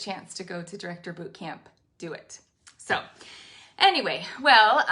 chance to go to Director Boot Camp, do it. So anyway, well,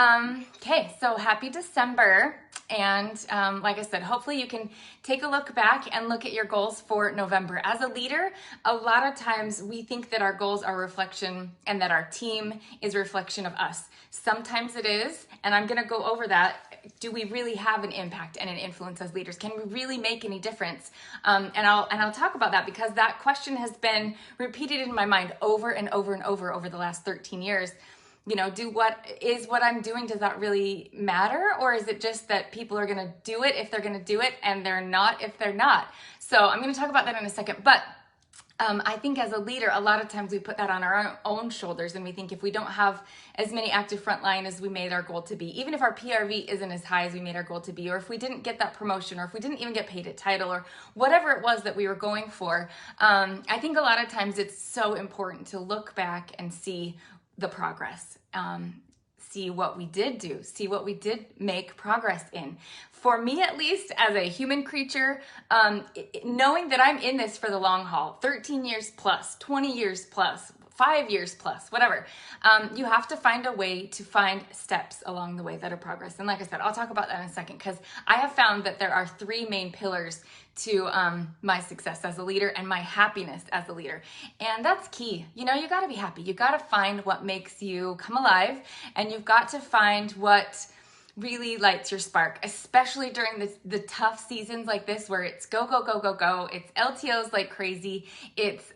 okay, so happy December. And like I said, hopefully you can take a look back and look at your goals for November. As a leader, a lot of times we think that our goals are a reflection and that our team is a reflection of us. Sometimes it is, and I'm gonna go over that. Do we really have an impact and an influence as leaders? Can we really make any difference? And I'll talk about that, because that question has been repeated in my mind over and over and over the last 13 years. You know, what I'm doing, does that really matter? Or is it just that people are going to do it if they're going to do it and they're not if they're not? So I'm going to talk about that in a second. But I think as a leader, a lot of times we put that on our own shoulders, and we think if we don't have as many active frontline as we made our goal to be, even if our PRV isn't as high as we made our goal to be, or if we didn't get that promotion, or if we didn't even get paid a title, or whatever it was that we were going for, I think a lot of times it's so important to look back and see the progress. See what we did do, see what we did make progress in. For me, at least, as a human creature, knowing that I'm in this for the long haul, 13 years plus, 20 years plus, 5 years plus, whatever, you have to find a way to find steps along the way that are progress. And like I said, I'll talk about that in a second, because I have found that there are 3 main pillars to my success as a leader and my happiness as a leader. And that's key. You know, you got to be happy. You got to find what makes you come alive, and you've got to find what really lights your spark, especially during the tough seasons like this, where it's go, go, go, go, go. It's LTOs like crazy. It's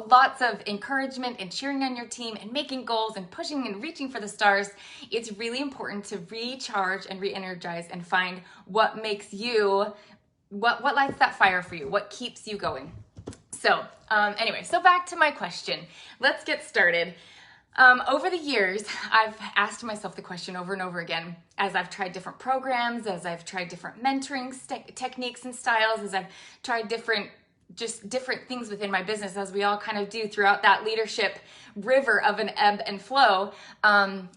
lots of encouragement and cheering on your team and making goals and pushing and reaching for the stars. It's really important to recharge and re-energize and find what makes you, what lights that fire for you, what keeps you going. So anyway, so back to my question. Let's get started. Over the years, I've asked myself the question over and over again, as I've tried different programs, as I've tried different mentoring techniques and styles, as I've tried different things within my business, as we all kind of do throughout that leadership river of an ebb and flow.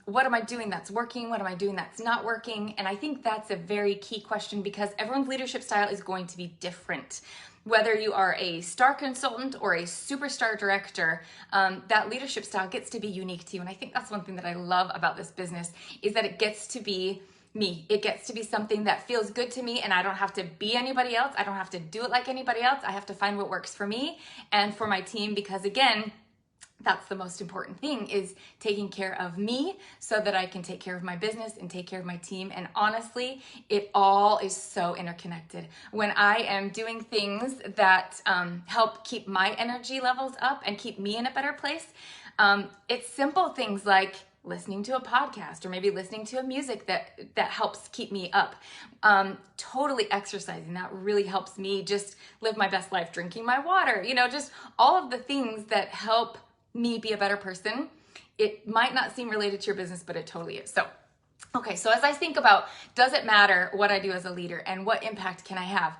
What am I doing that's working? What am I doing that's not working? And I think that's a very key question, because everyone's leadership style is going to be different. Whether you are a star consultant or a superstar director, that leadership style gets to be unique to you. And I think that's one thing that I love about this business, is that it gets to be me. It gets to be something that feels good to me, and I don't have to be anybody else. I don't have to do it like anybody else. I have to find what works for me and for my team, because again, that's the most important thing, is taking care of me so that I can take care of my business and take care of my team. And honestly, it all is so interconnected. When I am doing things that help keep my energy levels up and keep me in a better place, it's simple things like listening to a podcast, or maybe listening to a music that helps keep me up. Totally exercising, that really helps me just live my best life. Drinking my water, you know, just all of the things that help me be a better person. It might not seem related to your business, but it totally is. So, okay, so as I think about, does it matter what I do as a leader and what impact can I have?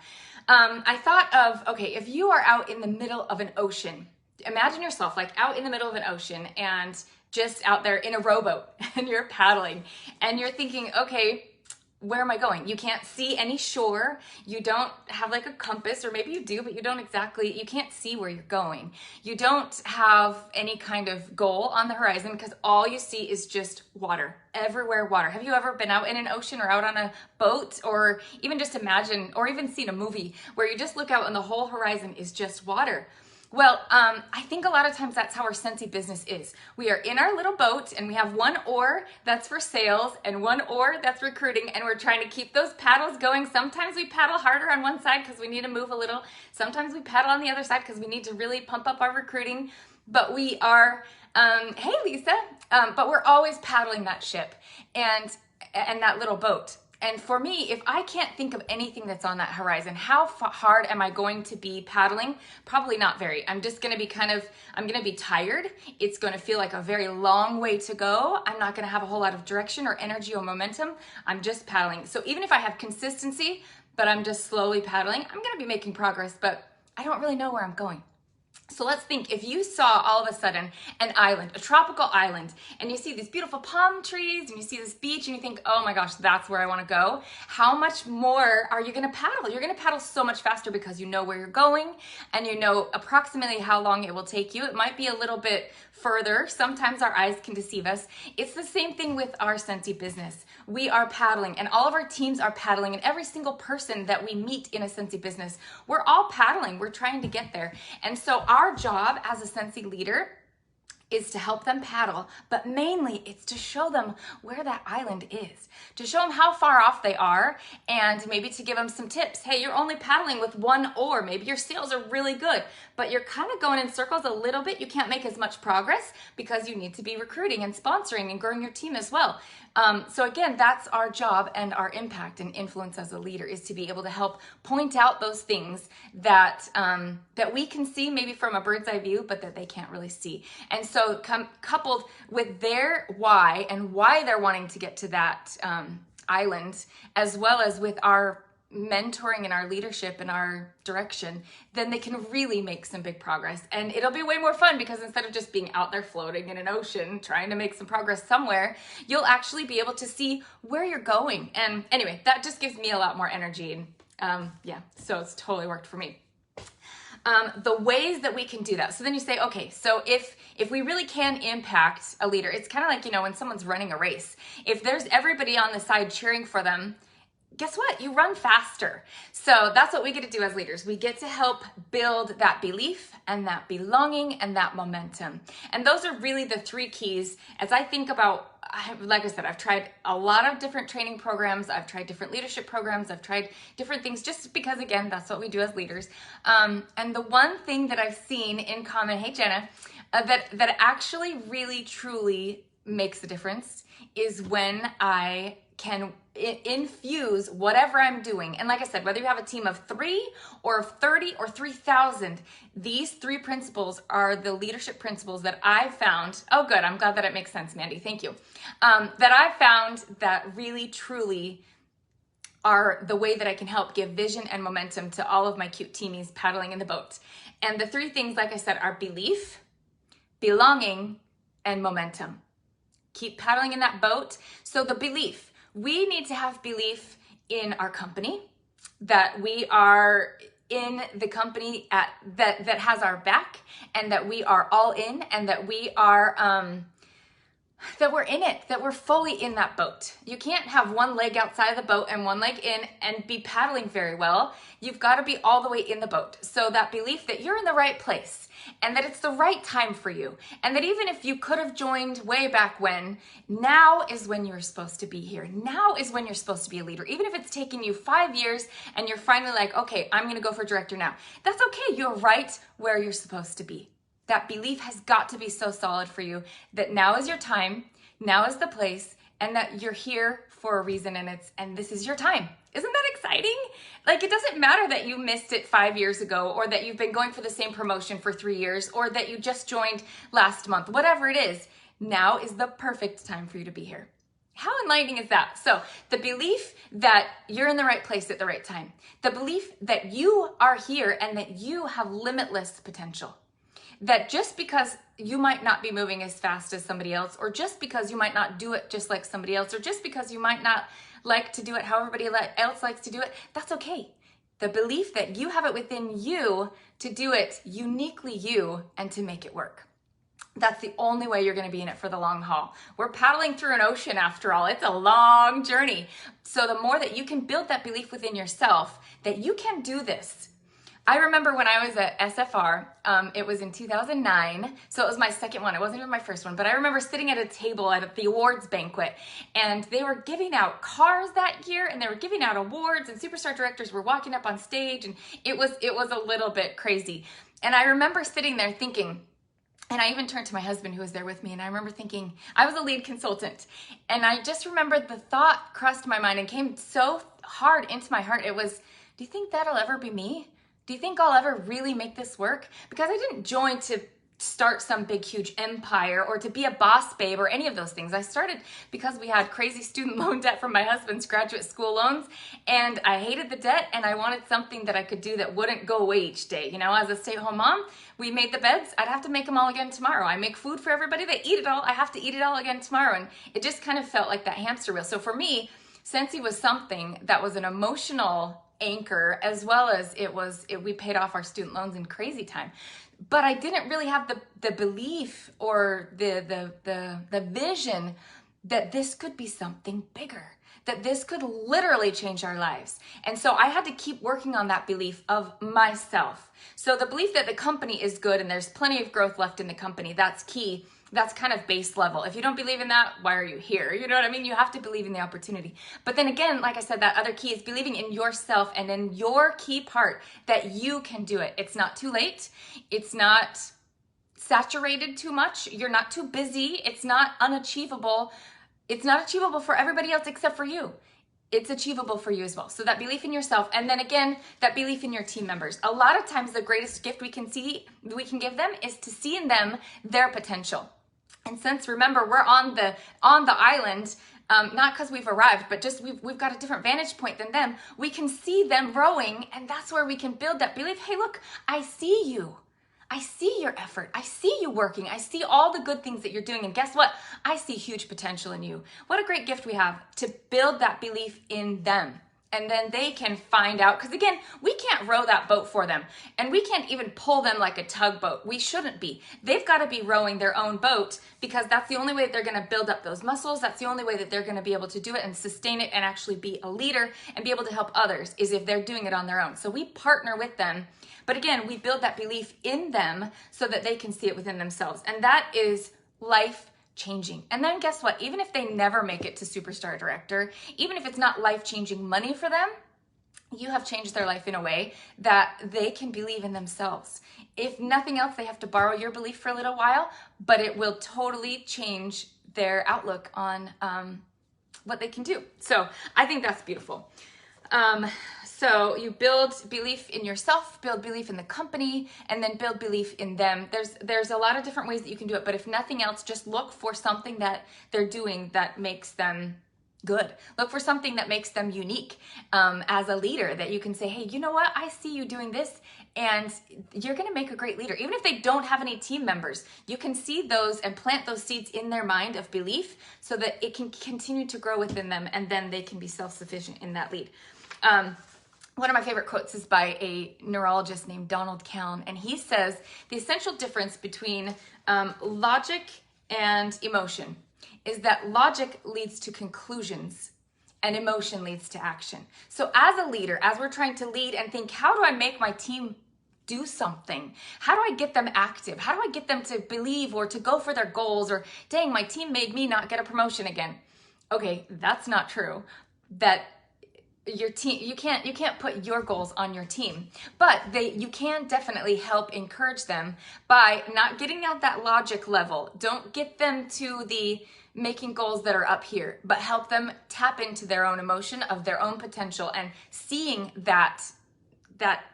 I thought of, okay, if you are out in the middle of an ocean, imagine yourself like out in the middle of an ocean and just out there in a rowboat, and you're paddling and you're thinking, okay, where am I going? You can't see any shore. You don't have like a compass, or maybe you do, but you can't see where you're going. You don't have any kind of goal on the horizon, because all you see is just water, everywhere water. Have you ever been out in an ocean or out on a boat, or even just imagine, or even seen a movie where you just look out and the whole horizon is just water? Well, I think a lot of times that's how our Scentsy business is. We are in our little boat, and we have one oar that's for sales and one oar that's recruiting, and we're trying to keep those paddles going. Sometimes we paddle harder on one side because we need to move a little. Sometimes we paddle on the other side because we need to really pump up our recruiting. But we are, hey Lisa, but we're always paddling that ship and that little boat. And for me, if I can't think of anything that's on that horizon, how hard am I going to be paddling? Probably not very. I'm just going to be I'm going to be tired. It's going to feel like a very long way to go. I'm not going to have a whole lot of direction or energy or momentum. I'm just paddling. So even if I have consistency, but I'm just slowly paddling, I'm going to be making progress, but I don't really know where I'm going. So let's think, if you saw all of a sudden an island, a tropical island, and you see these beautiful palm trees and you see this beach and you think, oh my gosh, that's where I want to go. How much more are you going to paddle? You're going to paddle so much faster because you know where you're going and you know approximately how long it will take you. It might be a little bit further. Sometimes our eyes can deceive us. It's the same thing with our Scentsy business. We are paddling and all of our teams are paddling, and every single person that we meet in a Scentsy business, we're all paddling. We're trying to get there. And so our job as a Scentsy leader is to help them paddle, but mainly it's to show them where that island is, to show them how far off they are, and maybe to give them some tips. Hey, you're only paddling with one oar. Maybe your sails are really good, but you're kind of going in circles a little bit. You can't make as much progress because you need to be recruiting and sponsoring and growing your team as well. So again, that's our job and our impact and influence as a leader, is to be able to help point out those things that that we can see maybe from a bird's eye view, but that they can't really see. And so coupled with their why and why they're wanting to get to that island, as well as with our mentoring and our leadership and our direction, then they can really make some big progress. And it'll be way more fun because instead of just being out there floating in an ocean trying to make some progress somewhere, you'll actually be able to see where you're going. And anyway, that just gives me a lot more energy. And yeah, so it's totally worked for me. The ways that we can do that. So then you say, okay, so if we really can impact a leader, it's kind of like, you know, when someone's running a race, if there's everybody on the side cheering for them, guess what? You run faster. So that's what we get to do as leaders. We get to help build that belief and that belonging and that momentum. And those are really the three keys. As I think about, like I said, I've tried a lot of different training programs. I've tried different leadership programs. I've tried different things just because, again, that's what we do as leaders. And the one thing that I've seen in common, hey, Jenna, that actually really, truly makes a difference is when I can infuse whatever I'm doing. And like I said, whether you have a team of 3 or 30 or 3,000, these 3 principles are the leadership principles that I've found. Oh, good. I'm glad that it makes sense, Mandy. Thank you. That I've found that really, truly are the way that I can help give vision and momentum to all of my cute teamies paddling in the boat. And the 3 things, like I said, are belief, belonging, and momentum. Keep paddling in that boat. So the belief, we need to have belief in our company, that we are in the company that has our back, and that we are all in, and that we are that we're in it, that we're fully in that boat. You can't have one leg outside of the boat and one leg in and be paddling very well. You've got to be all the way in the boat. So that belief that you're in the right place and that it's the right time for you, and that even if you could have joined way back when, now is when you're supposed to be here. Now is when you're supposed to be a leader. Even if it's taken you 5 years and you're finally like, okay, I'm going to go for director now. That's okay. You're right where you're supposed to be. That belief has got to be so solid for you that now is your time, now is the place, and that you're here for a reason, and this is your time. Isn't that exciting? Like, it doesn't matter that you missed it 5 years ago, or that you've been going for the same promotion for 3 years, or that you just joined last month. Whatever it is, now is the perfect time for you to be here. How enlightening is that? So the belief that you're in the right place at the right time, the belief that you are here and that you have limitless potential. That just because you might not be moving as fast as somebody else, or just because you might not do it just like somebody else, or just because you might not like to do it how everybody else likes to do it, that's okay. The belief that you have it within you to do it uniquely you and to make it work. That's the only way you're going to be in it for the long haul. We're paddling through an ocean after all. It's a long journey. So the more that you can build that belief within yourself that you can do this. I remember when I was at SFR, it was in 2009, so it was my second one. It wasn't even my first one, but I remember sitting at a table at the awards banquet, and they were giving out cars that year, and they were giving out awards, and superstar directors were walking up on stage, and it was a little bit crazy. And I remember sitting there thinking, and I even turned to my husband who was there with me, and I remember thinking, I was a lead consultant, and I just remembered the thought crossed my mind and came so hard into my heart. It was, do you think that'll ever be me? Do you think I'll ever really make this work? Because I didn't join to start some big, huge empire or to be a boss babe or any of those things. I started because we had crazy student loan debt from my husband's graduate school loans, and I hated the debt, and I wanted something that I could do that wouldn't go away each day. You know, as a stay-at-home mom, we made the beds. I'd have to make them all again tomorrow. I make food for everybody. They eat it all. I have to eat it all again tomorrow. And it just kind of felt like that hamster wheel. So for me, Scentsy was something that was an emotional anchor, as well as we paid off our student loans in crazy time. But I didn't really have the belief or the vision that this could be something bigger, that this could literally change our lives. And so I had to keep working on that belief of myself. So the belief that the company is good and there's plenty of growth left in the company, that's key. That's kind of base level. If you don't believe in that, why are you here? You know what I mean? You have to believe in the opportunity. But then again, like I said, that other key is believing in yourself and in your key part that you can do it. It's not too late. It's not saturated too much. You're not too busy. It's not unachievable. It's not achievable for everybody else except for you. It's achievable for you as well. So that belief in yourself, and then again, that belief in your team members. A lot of times the greatest gift we can give them is to see in them their potential. And since, remember, we're on the island, not because we've arrived, but just we've got a different vantage point than them. We can see them rowing, and that's where we can build that belief. Hey, look, I see you. I see your effort. I see you working. I see all the good things that you're doing. And guess what? I see huge potential in you. What a great gift we have to build that belief in them. And then they can find out, because again, we can't row that boat for them. And we can't even pull them like a tugboat. We shouldn't be. They've got to be rowing their own boat, because that's the only way that they're going to build up those muscles. That's the only way that they're going to be able to do it and sustain it and actually be a leader and be able to help others, is if they're doing it on their own. So we partner with them. But again, we build that belief in them so that they can see it within themselves. And that is life changing. And then guess what? Even if they never make it to superstar director, even if it's not life-changing money for them, you have changed their life in a way that they can believe in themselves. If nothing else, they have to borrow your belief for a little while, but it will totally change their outlook on what they can do. So I think that's beautiful. So you build belief in yourself, build belief in the company, and then build belief in them. There's a lot of different ways that you can do it, but if nothing else, just look for something that they're doing that makes them good. Look for something that makes them unique as a leader, that you can say, hey, you know what? I see you doing this, and you're going to make a great leader. Even if they don't have any team members, you can see those and plant those seeds in their mind of belief so that it can continue to grow within them, and then they can be self-sufficient in that lead. One of my favorite quotes is by a neurologist named Donald Cowan, and he says the essential difference between logic and emotion is that logic leads to conclusions and emotion leads to action. So as a leader, as we're trying to lead and think, how do I make my team do something? How do I get them active? How do I get them to believe or to go for their goals? Or, dang, my team made me not get a promotion again. Okay, that's not true. That your team, you can't put your goals on your team, but you can definitely help encourage them by not getting at that logic level. Don't get them to the making goals that are up here, but help them tap into their own emotion of their own potential and seeing that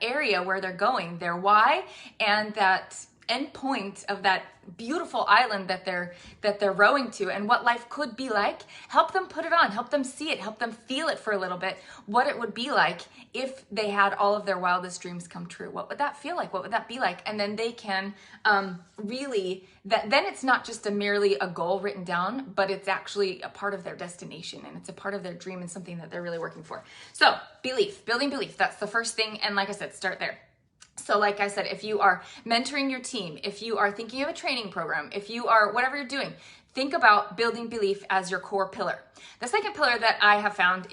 area where they're going, their why, and that end point of that beautiful island that they're rowing to, and what life could be like. Help them put it on, help them see it, help them feel it for a little bit, what it would be like if they had all of their wildest dreams come true. What would that feel like? What would that be like? And then they can really, then it's not just merely a goal written down, but it's actually a part of their destination, and it's a part of their dream and something that they're really working for. So belief, building belief, that's the first thing. And like I said, start there. So like I said, if you are mentoring your team, if you are thinking of a training program, if you are whatever you're doing, think about building belief as your core pillar. The second pillar that I have found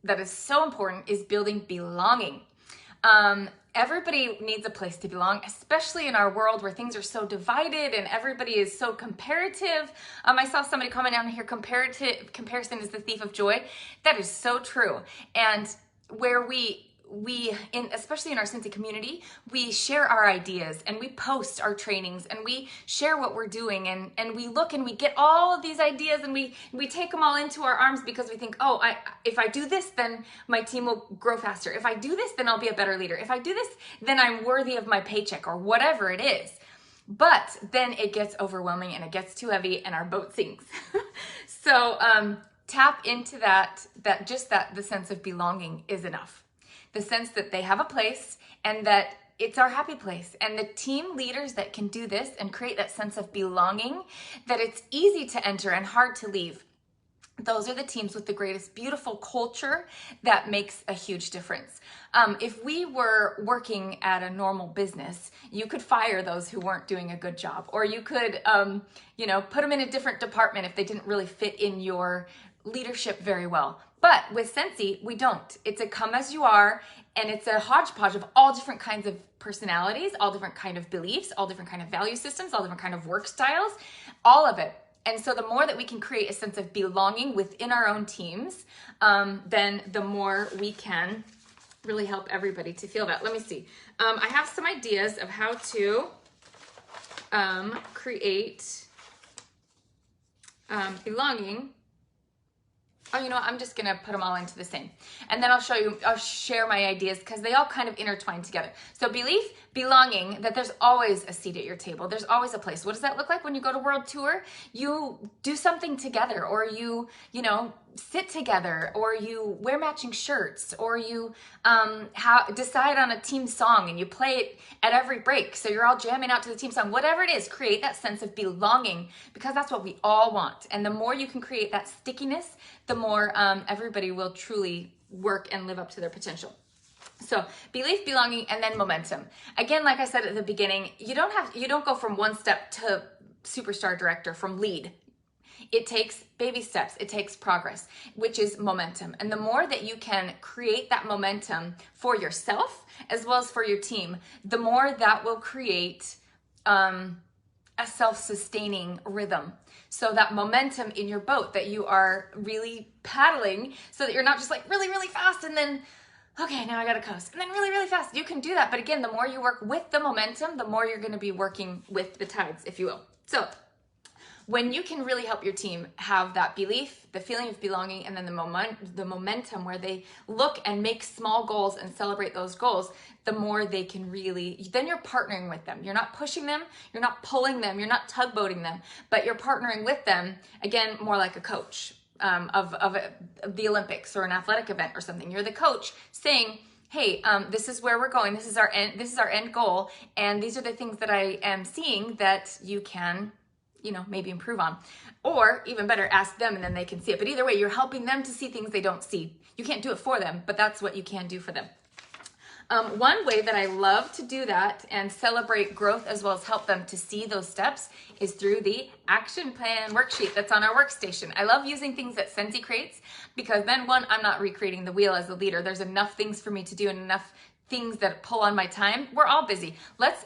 that is so important is building belonging. Everybody needs a place to belong, especially in our world where things are so divided and everybody is so comparative. I saw somebody comment down here, comparison is the thief of joy. That is so true. And where especially in our Scentsy community, we share our ideas and we post our trainings and we share what we're doing, and we look and we get all of these ideas and we take them all into our arms because we think, oh, if I do this, then my team will grow faster. If I do this, then I'll be a better leader. If I do this, then I'm worthy of my paycheck, or whatever it is. But then it gets overwhelming and it gets too heavy and our boat sinks. So tap into the sense of belonging is enough. The sense that they have a place and that it's our happy place. And the team leaders that can do this and create that sense of belonging, that it's easy to enter and hard to leave, those are the teams with the greatest beautiful culture that makes a huge difference. If we were working at a normal business, you could fire those who weren't doing a good job, or you could, put them in a different department if they didn't really fit in your leadership very well. But with Scentsy, we don't. It's a come as you are, and it's a hodgepodge of all different kinds of personalities, all different kind of beliefs, all different kind of value systems, all different kind of work styles, all of it. And so the more that we can create a sense of belonging within our own teams, then the more we can really help everybody to feel that. Let me see. I have some ideas of how to create belonging. Oh, you know what? I'm just going to put them all into the same. And then I'll share my ideas because they all kind of intertwine together. So belief, belonging, that there's always a seat at your table. There's always a place. What does that look like when you go to World Tour? You do something together, or you sit together, or you wear matching shirts, or you decide on a team song and you play it at every break. So you're all jamming out to the team song. Whatever it is, create that sense of belonging, because that's what we all want. And the more you can create that stickiness, the more everybody will truly work and live up to their potential. So belief, belonging, and then momentum. Again, like I said at the beginning, you don't go from one step to superstar director, from lead. It takes baby steps. It takes progress, which is momentum. And the more that you can create that momentum for yourself as well as for your team, the more that will create a self-sustaining rhythm. So that momentum in your boat, that you are really paddling, so that you're not just like really, really fast and then, okay, now I gotta coast, and then really, really fast. You can do that. But again, the more you work with the momentum, the more you're gonna be working with the tides, if you will. So when you can really help your team have that belief, the feeling of belonging, and then the momentum where they look and make small goals and celebrate those goals, the more they can really, then you're partnering with them. You're not pushing them, you're not pulling them, you're not tugboating them, but you're partnering with them, again, more like a coach of the Olympics or an athletic event or something. You're the coach saying, hey, this is where we're going, this is our end goal, and these are the things that I am seeing that you can maybe improve on. Or even better, ask them and then they can see it. But either way, you're helping them to see things they don't see. You can't do it for them, but that's what you can do for them. One way that I love to do that and celebrate growth as well as help them to see those steps is through the action plan worksheet that's on our workstation. I love using things that Scentsy creates because then, one, I'm not recreating the wheel as a leader. There's enough things for me to do and enough things that pull on my time. We're all busy. Let's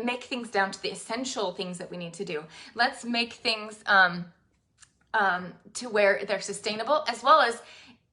make things down to the essential things that we need to do. Let's make things to where they're sustainable, as well as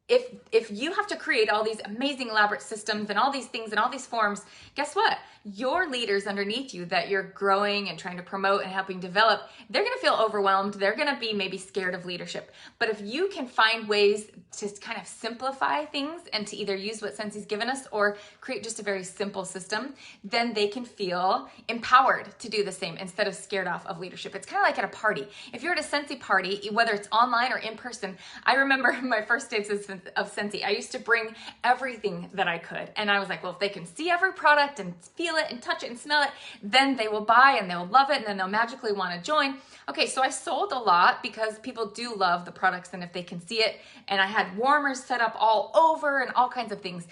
if you have to create all these amazing elaborate systems and all these things and all these forms, guess what? Your leaders underneath you that you're growing and trying to promote and helping develop, they're going to feel overwhelmed. They're going to be maybe scared of leadership. But if you can find ways to kind of simplify things and to either use what Scentsy's given us or create just a very simple system, then they can feel empowered to do the same instead of scared off of leadership. It's kind of like at a party. If you're at a Scentsy party, whether it's online or in person, I remember my first days of Scentsy, I used to bring everything that I could. And I was like, well, if they can see every product and feel it and touch it and smell it, then they will buy and they'll love it and then they'll magically want to join. Okay, so I sold a lot because people do love the products and if they can see it, and I had warmers set up all over and all kinds of things.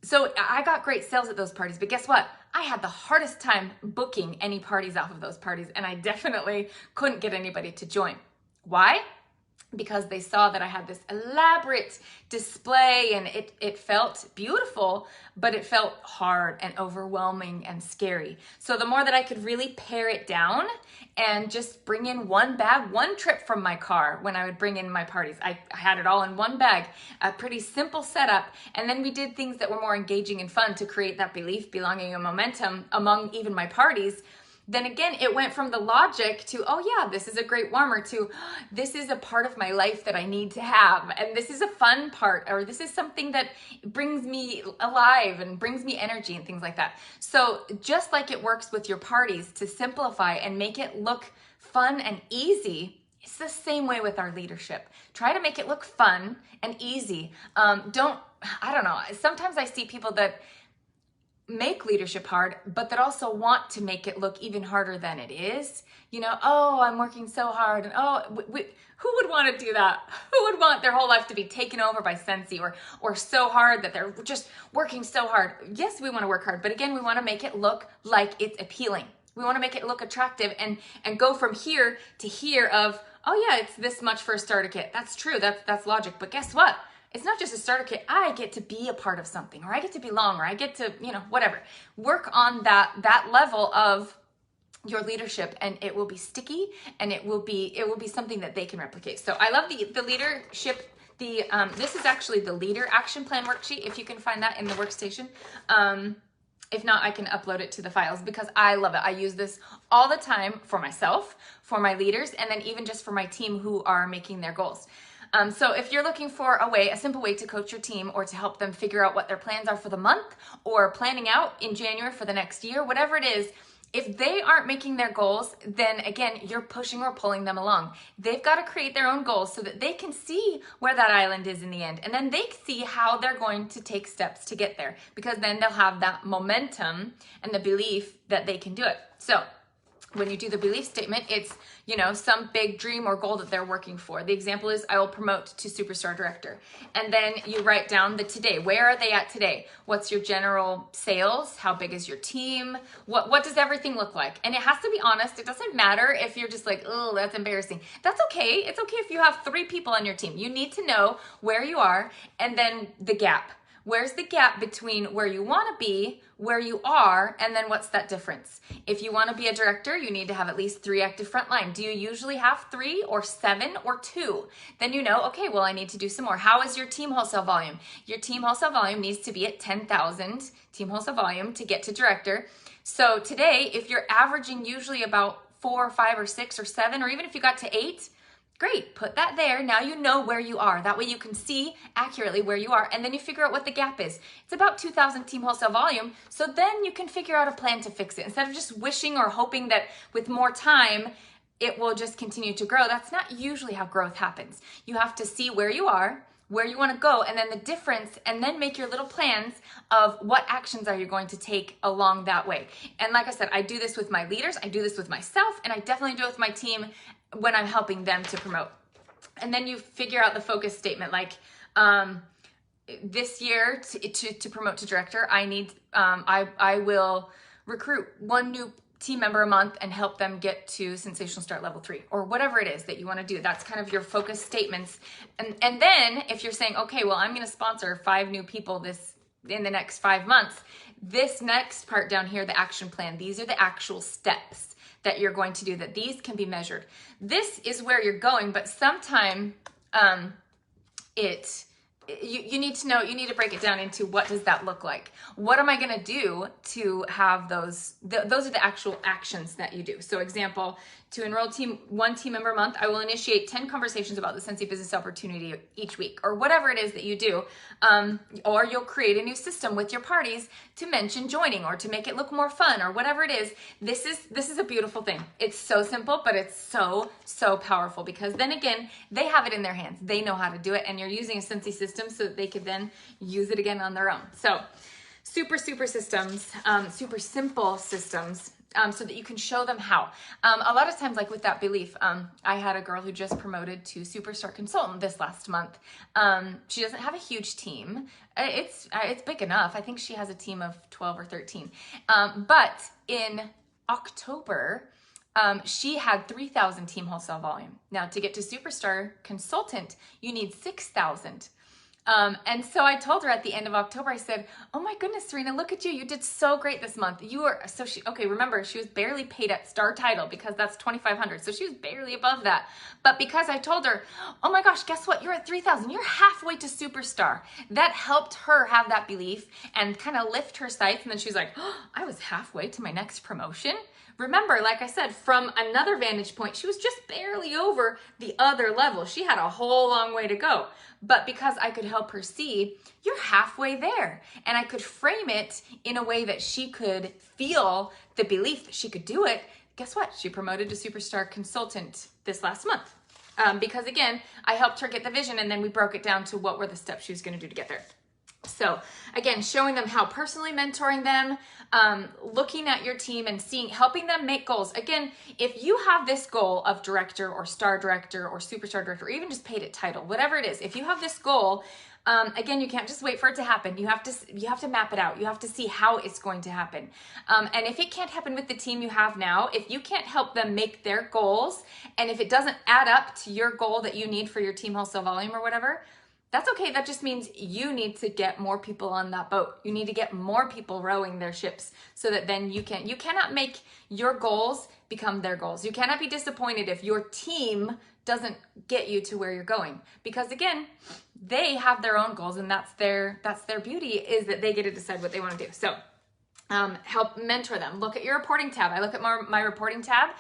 So I got great sales at those parties, but guess what? I had the hardest time booking any parties off of those parties, and I definitely couldn't get anybody to join. Why? Because they saw that I had this elaborate display and it felt beautiful, but it felt hard and overwhelming and scary. So the more that I could really pare it down and just bring in one bag, one trip from my car when I would bring in my parties. I had it all in one bag, a pretty simple setup. And then we did things that were more engaging and fun to create that belief, belonging, and momentum among even my parties. then again, it went from the logic to, oh yeah, this is a great warmer, to this is a part of my life that I need to have. And this is a fun part, or this is something that brings me alive and brings me energy and things like that. So just like it works with your parties to simplify and make it look fun and easy, it's the same way with our leadership. Try to make it look fun and easy. I don't know. Sometimes I see people that make leadership hard, but that also want to make it look even harder than it is. You know, oh, I'm working so hard. And oh, who would want to do that? Who would want their whole life to be taken over by Scentsy, or so hard that they're just working so hard? Yes, we want to work hard, but again, we want to make it look like it's appealing. We want to make it look attractive and go from here to here of, oh yeah, it's this much for a starter kit. That's true. That's logic. But guess what? It's not just a starter kit. I get to be a part of something, or I get to belong, or I get to, whatever. Work on that level of your leadership, and it will be sticky, and it will be something that they can replicate. So I love the leadership. This is actually the leader action plan worksheet, if you can find that in the workstation. If not, I can upload it to the files because I love it. I use this all the time for myself, for my leaders, and then even just for my team who are making their goals. So if you're looking for a simple way to coach your team, or to help them figure out what their plans are for the month, or planning out in January for the next year, whatever it is, if they aren't making their goals, then again, you're pushing or pulling them along. They've got to create their own goals so that they can see where that island is in the end. And then they see how they're going to take steps to get there, because then they'll have that momentum and the belief that they can do it. So when you do the belief statement, it's, some big dream or goal that they're working for. The example is, I will promote to superstar director. And then you write down the today. Where are they at today? What's your general sales? How big is your team? What does everything look like? And it has to be honest. It doesn't matter if you're just like, oh, that's embarrassing. That's okay. It's okay if you have 3 people on your team. You need to know where you are, and then the gap. Where's the gap between where you want to be, where you are, and then what's that difference? If you want to be a director, you need to have at least 3 active frontline. Do you usually have 3 or 7 or 2? Then okay, well, I need to do some more. How is your team wholesale volume? Your team wholesale volume needs to be at 10,000 team wholesale volume to get to director. So today, if you're averaging usually about 4 or 5 or 6 or 7, or even if you got to 8, great, put that there. Now you know where you are. That way you can see accurately where you are, and then you figure out what the gap is. It's about 2,000 team wholesale volume, so then you can figure out a plan to fix it. Instead of just wishing or hoping that with more time, it will just continue to grow. That's not usually how growth happens. You have to see where you are, where you want to go, and then the difference, and then make your little plans of what actions are you going to take along that way. And like I said, I do this with my leaders, I do this with myself, and I definitely do it with my team when I'm helping them to promote. And then you figure out the focus statement, like this year to promote to director, I will recruit 1 new team member a month and help them get to Sensational Start Level 3, or whatever it is that you want to do. That's kind of your focus statements. And then if you're saying, okay, well, I'm going to sponsor 5 new people in the next 5 months, this next part down here, the action plan, these are the actual steps that you're going to do, that these can be measured. This is where you're going, but sometime you need to know, you need to break it down into what does that look like? What am I going to do to have those? Those are the actual actions that you do. So example, to enroll 1 team member a month, I will initiate 10 conversations about the Scentsy business opportunity each week, or whatever it is that you do. Or you'll create a new system with your parties to mention joining, or to make it look more fun, or whatever it is. This is a beautiful thing. It's so simple, but it's so powerful, because then again, they have it in their hands. They know how to do it, and you're using a Scentsy system so that they could then use it again on their own. So super systems, super simple systems, so that you can show them how. A lot of times, like with that belief, I had a girl who just promoted to superstar consultant this last month. She doesn't have a huge team. It's big enough. I think she has a team of 12 or 13. But in October, she had 3,000 team wholesale volume. Now, to get to superstar consultant, you need 6,000. And so I told her at the end of October, I said, oh my goodness, Serena, look at you. You did so great this month. Remember, she was barely paid at star title, because that's 2,500. So she was barely above that. But because I told her, oh my gosh, guess what? You're at 3,000. You're halfway to superstar. That helped her have that belief and kind of lift her sights. And then she was like, oh, I was halfway to my next promotion. remember, like I said, from another vantage point, she was just barely over the other level. She had a whole long way to go. But because I could help her see, you're halfway there. And I could frame it in a way that she could feel the belief that she could do it. Guess what? She promoted to superstar consultant this last month. Because again, I helped her get the vision, and then we broke it down to what were the steps she was going to do to get there. So again, showing them how personally mentoring them, looking at your team and helping them make goals. Again, if you have this goal of director or star director or superstar director, or even just paid it title, whatever it is, if you have this goal, again, you can't just wait for it to happen. You have to map it out. You have to see how it's going to happen. And if it can't happen with the team you have now, if you can't help them make their goals, and if it doesn't add up to your goal that you need for your team wholesale volume or whatever, that's okay. That just means you need to get more people on that boat. You need to get more people rowing their ships so that then you cannot make your goals become their goals. You cannot be disappointed if your team doesn't get you to where you're going, because again, they have their own goals, and that's their beauty, is that they get to decide what they want to do. So help mentor them. Look at your reporting tab. I look at my reporting tab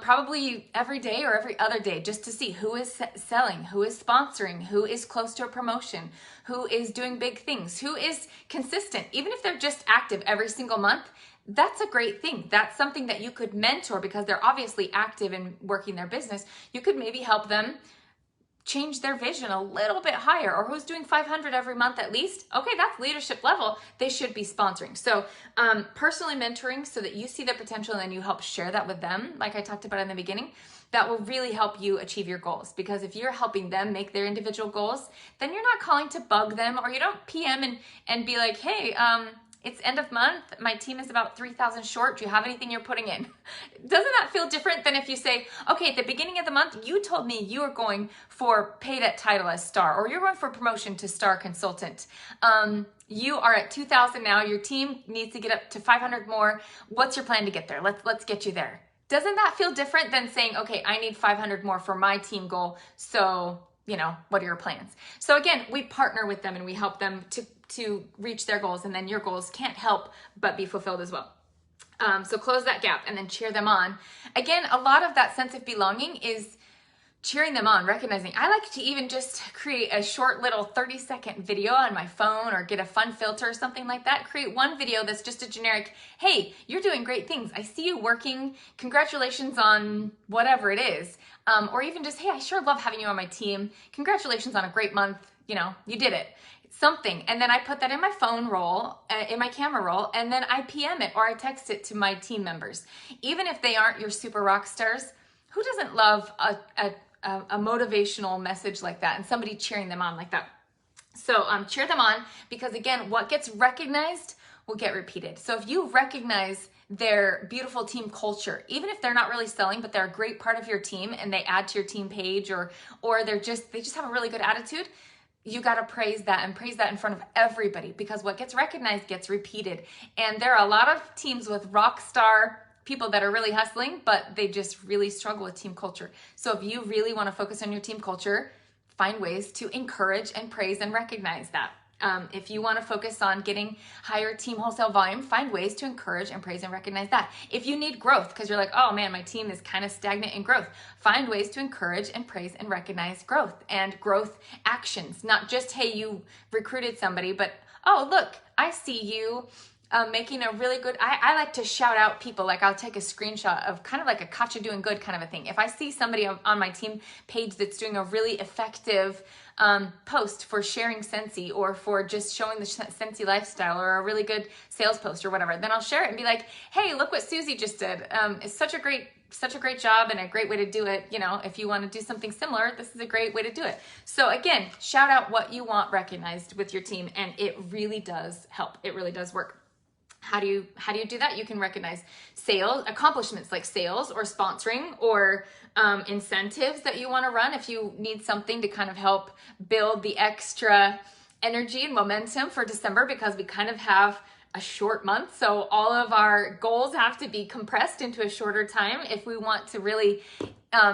probably every day or every other day, just to see who is selling, who is sponsoring, who is close to a promotion, who is doing big things, who is consistent. Even if they're just active every single month, that's a great thing. That's something that you could mentor, because they're obviously active in working their business. You could maybe help them change their vision a little bit higher, or who's doing 500 every month at least. Okay, that's leadership level. They should be sponsoring. So personally mentoring so that you see their potential and then you help share that with them, like I talked about in the beginning, that will really help you achieve your goals. Because if you're helping them make their individual goals, then you're not calling to bug them, or you don't PM and be like, hey, it's end of month, my team is about 3,000 short, do you have anything you're putting in? Doesn't that feel different than if you say, okay, at the beginning of the month, you told me you were going for paid at title as star, or you're going for promotion to star consultant. You are at 2,000 now, your team needs to get up to 500 more. What's your plan to get there? Let's get you there. Doesn't that feel different than saying, okay, I need 500 more for my team goal, so what are your plans? So again, we partner with them and we help them to reach their goals, and then your goals can't help but be fulfilled as well. So close that gap and then cheer them on. Again, a lot of that sense of belonging is cheering them on, recognizing. I like to even just create a short little 30-second video on my phone, or get a fun filter or something like that. Create one video that's just a generic, hey, you're doing great things. I see you working. Congratulations on whatever it is. Or even just, hey, I sure love having you on my team. Congratulations on a great month. You did it. Something. And then I put that in my phone roll, in my camera roll, and then I PM it or I text it to my team members. Even if they aren't your super rock stars, who doesn't love a motivational message like that and somebody cheering them on like that? So cheer them on, because again, what gets recognized will get repeated. So if you recognize their beautiful team culture, even if they're not really selling, but they're a great part of your team and they add to your team page, or they just have a really good attitude, you got to praise that, and praise that in front of everybody, because what gets recognized gets repeated. And there are a lot of teams with rock star people that are really hustling, but they just really struggle with team culture. So if you really want to focus on your team culture, find ways to encourage and praise and recognize that. If you want to focus on getting higher team wholesale volume, find ways to encourage and praise and recognize that. If you need growth, because you're like, oh man, my team is kind of stagnant in growth, find ways to encourage and praise and recognize growth and growth actions. Not just, hey, you recruited somebody, but, oh, look, I see you making a really good, I like to shout out people. Like I'll take a screenshot of kind of like a caught you doing good kind of a thing. If I see somebody on my team page that's doing a really effective post for sharing Scentsy, or for just showing the Scentsy lifestyle, or a really good sales post or whatever, then I'll share it and be like, hey, look what Susie just did. It's such a great job and a great way to do it. If you want to do something similar, this is a great way to do it. So again, shout out what you want recognized with your team, and it really does help. It really does work. How do you do that? You can recognize sales accomplishments like sales or sponsoring, or incentives that you want to run if you need something to kind of help build the extra energy and momentum for December, because we kind of have a short month. So all of our goals have to be compressed into a shorter time if we want to really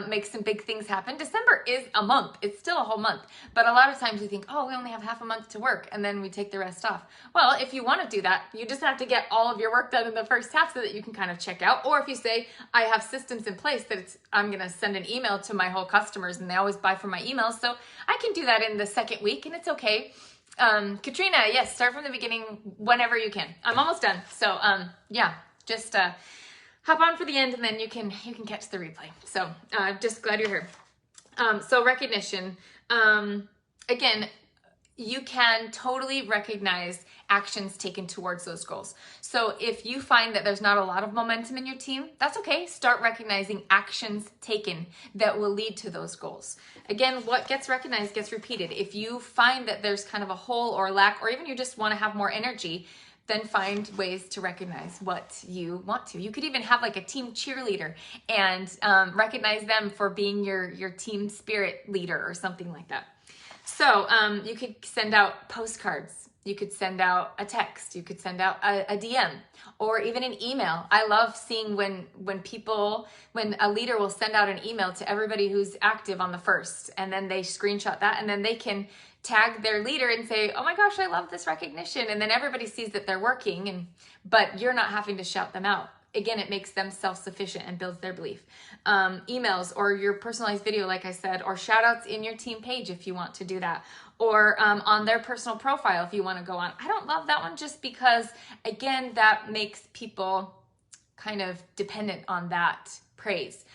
make some big things happen. December is a month. It's still a whole month. But a lot of times we think, oh, we only have half a month to work, and then we take the rest off. Well, if you want to do that, you just have to get all of your work done in the first half so that you can kind of check out. Or if you say, I have systems in place that I'm going to send an email to my whole customers, and they always buy from my emails. So I can do that in the second week, and it's okay. Katrina, yes, start from the beginning whenever you can. I'm almost done. So yeah, just hop on for the end, and then you can catch the replay. So just glad you're here. So recognition, again, you can totally recognize actions taken towards those goals. So if you find that there's not a lot of momentum in your team, that's okay. Start recognizing actions taken that will lead to those goals. Again, what gets recognized gets repeated. If you find that there's kind of a hole or lack, or even you just want to have more energy, then find ways to recognize what you want to. You could even have like a team cheerleader and recognize them for being your team spirit leader or something like that. So you could send out postcards. You could send out a text. You could send out a DM or even an email. I love seeing when a leader will send out an email to everybody who's active on the 1st, and then they screenshot that, and then they can tag their leader and say, oh my gosh, I love this recognition. And then everybody sees that they're working, but you're not having to shout them out. Again, it makes them self-sufficient and builds their belief. Emails or your personalized video, like I said, or shout outs in your team page if you want to do that, or on their personal profile if you want to go on. I don't love that one just because, again, that makes people kind of dependent on that praise.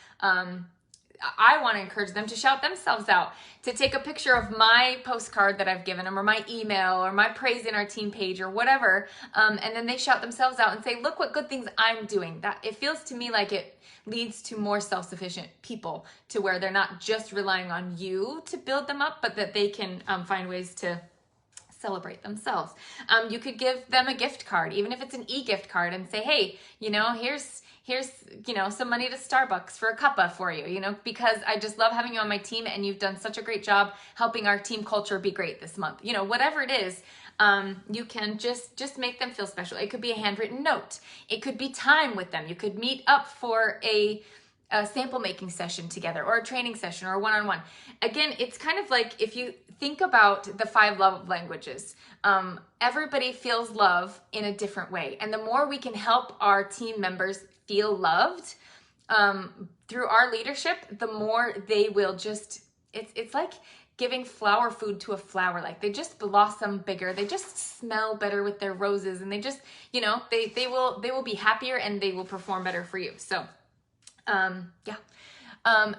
I want to encourage them to shout themselves out, to take a picture of my postcard that I've given them, or my email, or my praise in our team page, or whatever, and then they shout themselves out and say, look what good things I'm doing. That it feels to me like it leads to more self-sufficient people, to where they're not just relying on you to build them up, but that they can find ways to celebrate themselves. You could give them a gift card, even if it's an e-gift card, and say, hey, here's some money to Starbucks for a cuppa for you, because I just love having you on my team, and you've done such a great job helping our team culture be great this month. Whatever it is, you can just make them feel special. It could be a handwritten note. It could be time with them. You could meet up for a sample making session together, or a training session, or a one-on-one. Again, it's kind of like if you think about the 5 love languages, everybody feels love in a different way. And the more we can help our team members feel loved through our leadership, the more they will it's like giving flower food to a flower. Like they just blossom bigger. They just smell better with their roses, and they just, they will be happier, and they will perform better for you. So yeah.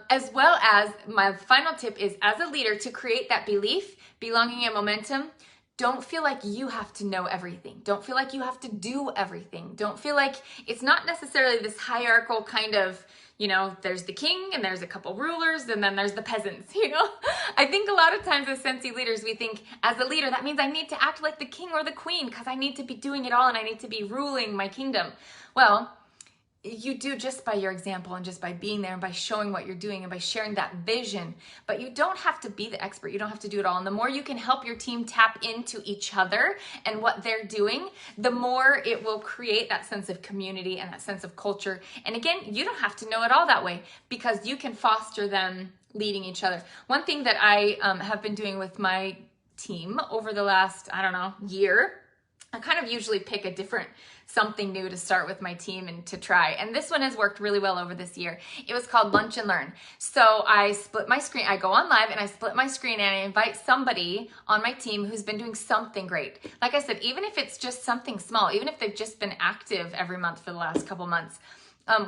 As well as my final tip is, as a leader, to create that belief, belonging, and momentum. Don't feel like you have to know everything. Don't feel like you have to do everything. Don't feel like it's not necessarily this hierarchical kind of, there's the king and there's a couple rulers and then there's the peasants, I think a lot of times as Scentsy leaders, we think as a leader, that means I need to act like the king or the queen because I need to be doing it all and I need to be ruling my kingdom. Well, you do just by your example and just by being there and by showing what you're doing and by sharing that vision. But you don't have to be the expert. You don't have to do it all. And the more you can help your team tap into each other and what they're doing, the more it will create that sense of community and that sense of culture. And again, you don't have to know it all that way because you can foster them leading each other. One thing that I have been doing with my team over the last, year, I kind of usually pick a different something new to start with my team and to try. And this one has worked really well over this year. It was called Lunch and Learn. So I split my screen. I go on live and I split my screen and I invite somebody on my team who's been doing something great. Like I said, even if it's just something small, even if they've just been active every month for the last couple months,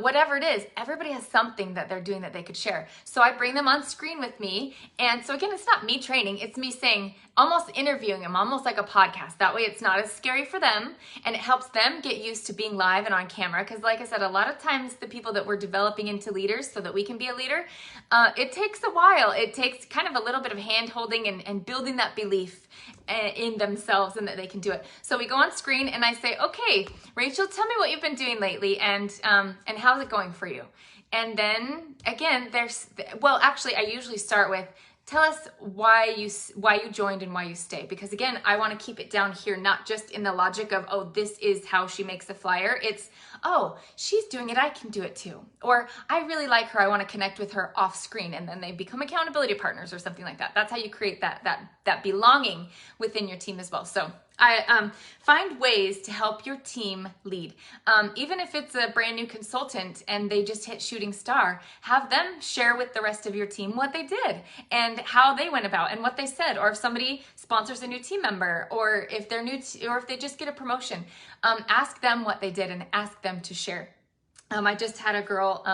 whatever it is, everybody has something that they're doing that they could share. So I bring them on screen with me. And so again, it's not me training, it's me saying, almost interviewing them, almost like a podcast. That way it's not as scary for them and it helps them get used to being live and on camera. Because like I said, a lot of times the people that we're developing into leaders so that we can be a leader, it takes a while. It takes kind of a little bit of hand holding and building that belief in themselves and that they can do it. So we go on screen and I say, okay, Rachel, tell me what you've been doing lately and how's it going for you? And then again, actually I usually start with, tell us why you joined and why you stay. Because again, I want to keep it down here, not just in the logic of, oh, this is how she makes a flyer. It's, oh, she's doing it, I can do it too. Or I really like her, I want to connect with her off screen, and then they become accountability partners or something like that. That's how you create that belonging within your team as well. So I find ways to help your team lead. Even if it's a brand new consultant and they just hit shooting star, have them share with the rest of your team what they did and how they went about and what they said. Or if somebody sponsors a new team member, or if they're new, or if they just get a promotion, ask them what they did and ask them to share. I just had a girl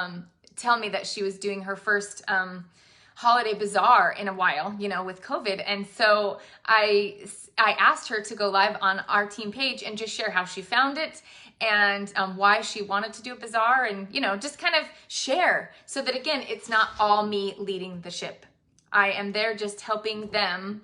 tell me that she was doing her first holiday bazaar in a while, with COVID. And so I asked her to go live on our team page and just share how she found it and why she wanted to do a bazaar, and, just kind of share, so that again, it's not all me leading the ship. I am there just helping them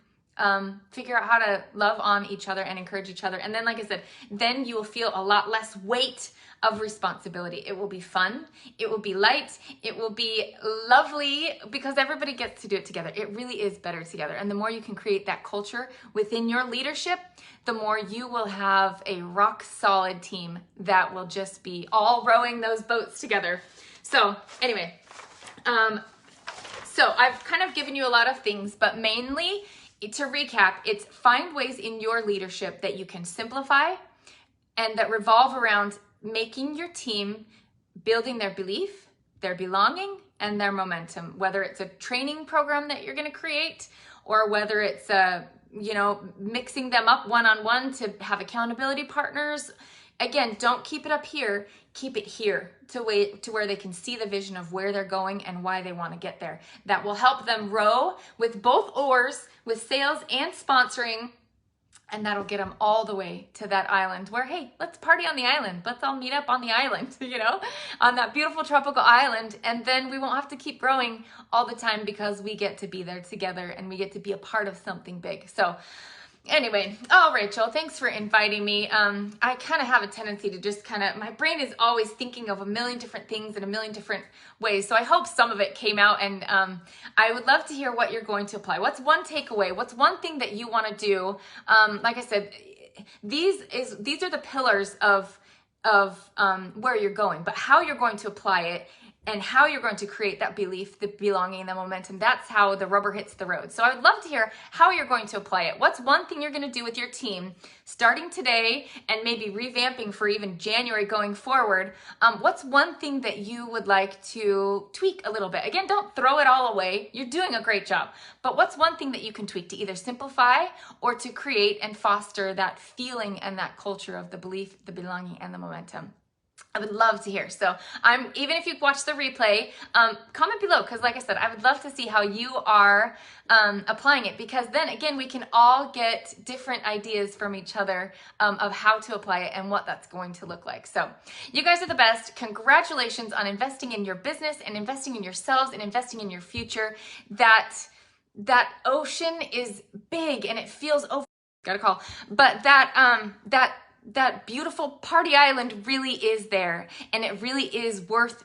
figure out how to love on each other and encourage each other. And then, like I said, then you will feel a lot less weight of responsibility. It will be fun. It will be light. It will be lovely, because everybody gets to do it together. It really is better together. And the more you can create that culture within your leadership, the more you will have a rock solid team that will just be all rowing those boats together. So anyway, so I've kind of given you a lot of things, but mainly, to recap, it's find ways in your leadership that you can simplify and that revolve around making your team, building their belief, their belonging, and their momentum. Whether it's a training program that you're going to create, or whether it's mixing them up one-on-one to have accountability partners. Again, don't keep it up here, keep it here to where they can see the vision of where they're going and why they want to get there. That will help them row with both oars, with sales and sponsoring, and that'll get them all the way to that island where, hey, let's party on the island. Let's all meet up on the island, on that beautiful tropical island. And then we won't have to keep rowing all the time, because we get to be there together and we get to be a part of something big. So anyway, Rachel, thanks for inviting me. I kind of have a tendency to just my brain is always thinking of a million different things in a million different ways. So I hope some of it came out, and I would love to hear what you're going to apply. What's one takeaway? What's one thing that you want to do? Like I said, these are the pillars of where you're going, but how you're going to apply it and how you're going to create that belief, the belonging, the momentum. That's how the rubber hits the road. So I would love to hear how you're going to apply it. What's one thing you're going to do with your team starting today and maybe revamping for even January going forward? What's one thing that you would like to tweak a little bit? Again, don't throw it all away. You're doing a great job. But what's one thing that you can tweak to either simplify or to create and foster that feeling and that culture of the belief, the belonging, and the momentum? I would love to hear. So even if you watch the replay, comment below, because like I said, I would love to see how you are applying it, because then again, we can all get different ideas from each other of how to apply it and what that's going to look like. So you guys are the best. Congratulations on investing in your business and investing in yourselves and investing in your future. That ocean is big and it feels over. Got a call. But that beautiful party island really is there, and it really is worth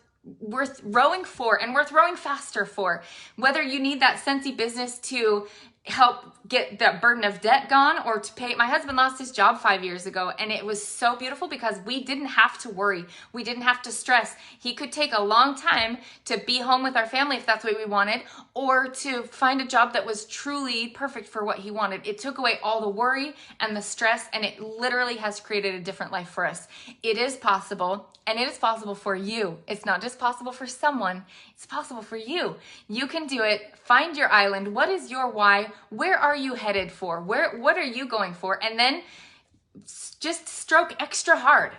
rowing for and worth rowing faster for. Whether you need that Scentsy business to help get that burden of debt gone, or to pay. My husband lost his job 5 years ago, and it was so beautiful because we didn't have to worry. We didn't have to stress. He could take a long time to be home with our family if that's what we wanted, or to find a job that was truly perfect for what he wanted. It took away all the worry and the stress, and it literally has created a different life for us. It is possible, and it is possible for you. It's not just possible for someone, it's possible for you. You can do it. Find your island. What is your why? Where are you headed for? What are you going for? And then just stroke extra hard.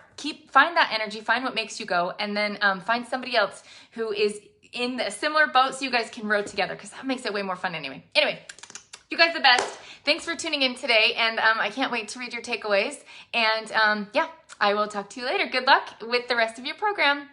Find that energy, find what makes you go, and then find somebody else who is in a similar boat so you guys can row together, because that makes it way more fun anyway. Anyway, you guys are the best. Thanks for tuning in today, and I can't wait to read your takeaways. And yeah, I will talk to you later. Good luck with the rest of your program.